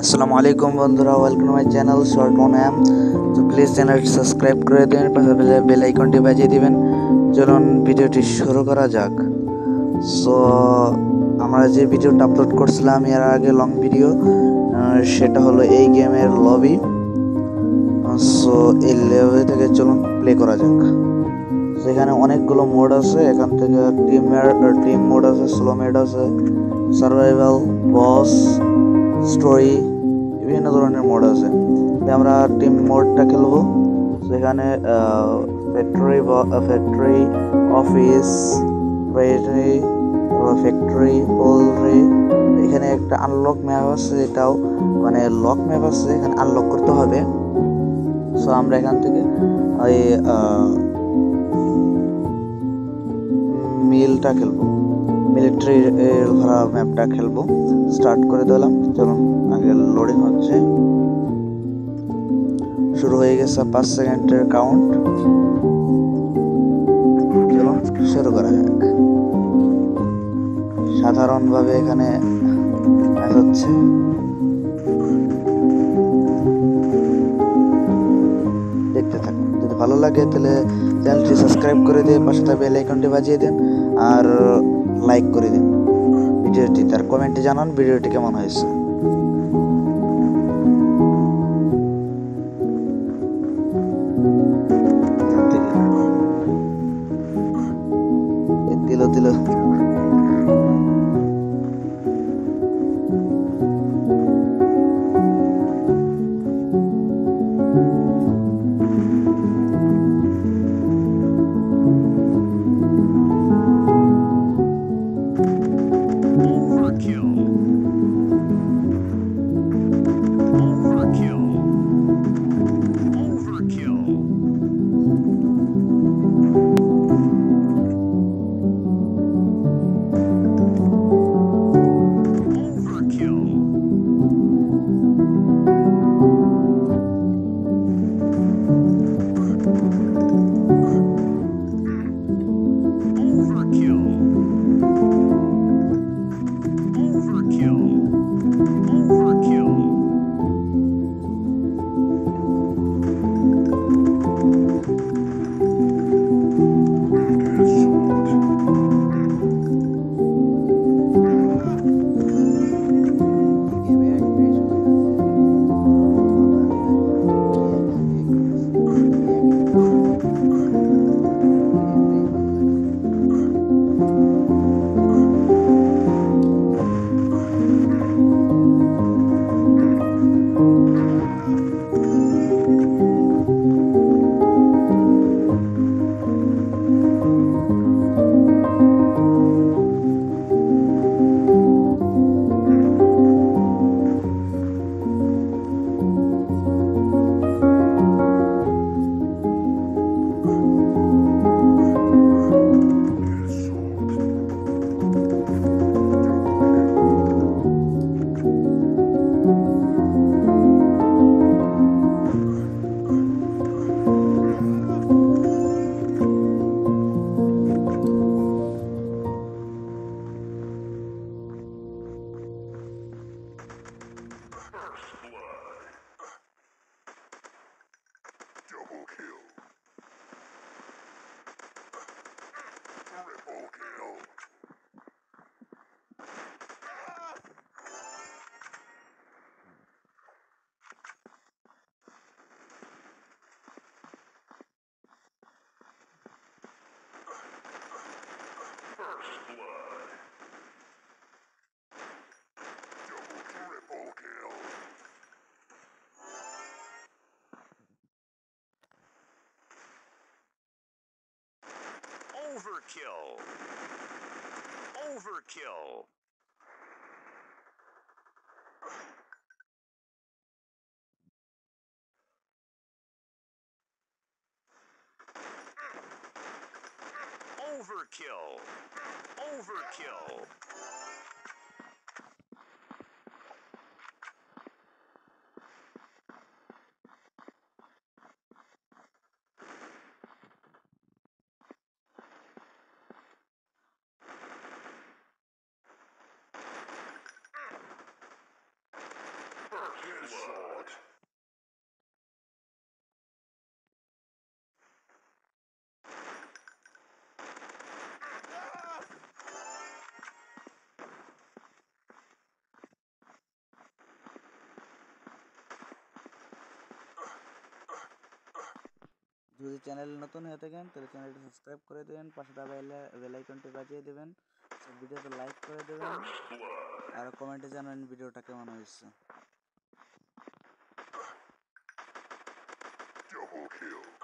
আসসালামু আলাইকুম বন্ধুরা, ওয়েলকাম মাই চ্যানেল শর্ট ওন এম। তো প্লিজ চ্যানেলটি সাবস্ক্রাইব করে দেবেন, পাশে বেল আইকনটি বাজিয়ে দিবেন। চলুন ভিডিওটি শুরু করা যাক। সো আমরা যে ভিডিওটা আপলোড করছিলাম এর আগে লং ভিডিও, সেটা হলো এই গেমের লবি। সো এই লবি থেকে চলুন প্লে করা যাক। সেখানে অনেকগুলো মোড আছে, এখান থেকে টিম মোড আছে, স্লো মোড আছে, সার্ভাইভাল, বস, স্টোরি, বিভিন্ন ধরনের মোড আছে। আমরা টিম মোডটা খেলবো। সেখানে ফ্যাক্টরি, অফিস, ফ্যাক্টরি, পোলট্রি, এখানে একটা আনলক ম্যাপ আছে, এটাও মানে লক ম্যাপ আছে, এখানে আনলক করতে হবে। সো আমরা এখান থেকে ওই মিলটা খেলবো, মিলিটারি ভরা ম্যাপটা খেলবো। স্টার্ট করে দিলাম, চলুন। আগে লোডিং হচ্ছে, শুরু হয়ে গেছে 5 সেকেন্ডের কাউন্ট। চলুন শুরু করা যাক। সাধারণভাবে এখানে ম্যাচ হচ্ছে। দেখতে থাকুন, যদি ভালো লাগে তাহলে চ্যানেলটি সাবস্ক্রাইব করে দিয়ে পাশে থাকা বেল আইকনটি বাজিয়ে দিন আর লাইক করে দিন ভিডিওটি, তার কমেন্টে জানান ভিডিওটি কেমন হয়েছে। দিল দিল Overkill! Overkill! Overkill! Overkill! Onslaught. যদি চ্যানেল নতুন হয়ে থাকেন তাহলে চ্যানেলটি সাবস্ক্রাইব করে দেবেন, পাশে থাকা বেল আইকনটি বাজিয়ে দেবেন, সব ভিডিওতে লাইক করে দেবেন আর কমেন্টে জানাবেন ভিডিওটা কেমন হয়েছে। Double kill.